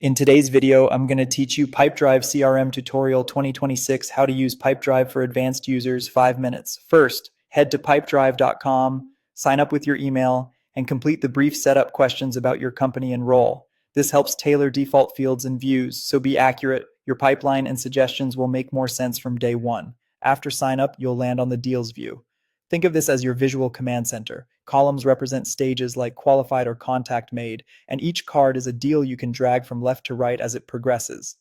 In today's video, I'm going to teach you Pipedrive CRM Tutorial 2026, how to use Pipedrive for advanced users, 5 minutes. First, head to pipedrive.com, sign up with your email, and complete the brief setup questions about your company and role. This helps tailor default fields and views, so be accurate. Your pipeline and suggestions will make more sense from day one. After sign up, you'll land on the deals view. Think of this as your visual command center. Columns represent stages like qualified or contact made, and each card is a deal you can drag from left to right as it progresses.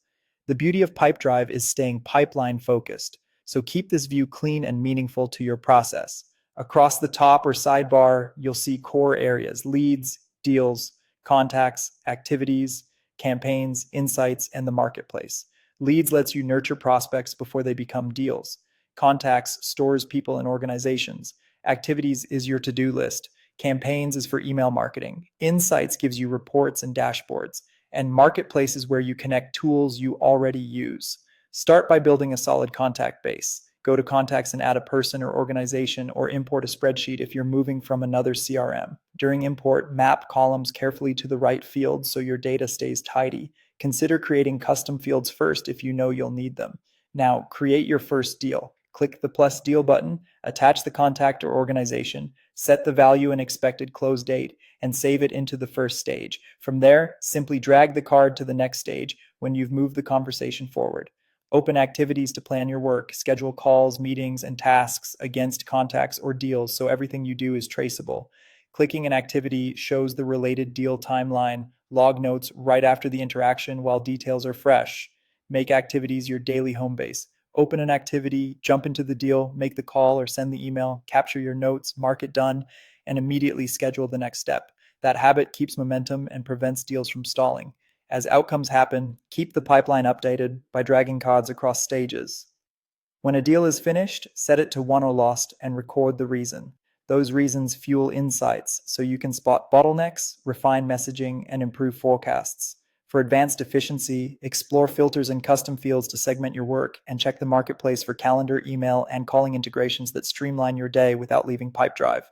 The beauty of Pipedrive is staying pipeline focused, so keep this view clean and meaningful to your process. Across the top or sidebar, you'll see core areas: leads, deals, contacts, activities, campaigns, insights, and the marketplace. Leads lets you nurture prospects before they become deals. Contacts stores people and organizations. Activities is your to-do list. Campaigns is for email marketing. Insights gives you reports and dashboards. And Marketplace is where you connect tools you already use. Start by building a solid contact base. Go to contacts and add a person or organization, or import a spreadsheet if you're moving from another CRM. During import, map columns carefully to the right fields so your data stays tidy. Consider creating custom fields first if you know you'll need them. Now, create your first deal. Click the plus deal button, attach the contact or organization, set the value and expected close date, and save it into the first stage. From there, simply drag the card to the next stage when you've moved the conversation forward. Open activities to plan your work, schedule calls, meetings, and tasks against contacts or deals so everything you do is traceable. Clicking an activity shows the related deal timeline. Log notes right after the interaction while details are fresh. Make activities your daily home base. Open an activity, jump into the deal, make the call or send the email, capture your notes, mark it done, and immediately schedule the next step. That habit keeps momentum and prevents deals from stalling. As outcomes happen, keep the pipeline updated by dragging cards across stages. When a deal is finished, set it to won or lost and record the reason. Those reasons fuel insights, so you can spot bottlenecks, refine messaging, and improve forecasts. For advanced efficiency, explore filters and custom fields to segment your work, and check the marketplace for calendar, email, and calling integrations that streamline your day without leaving Pipedrive.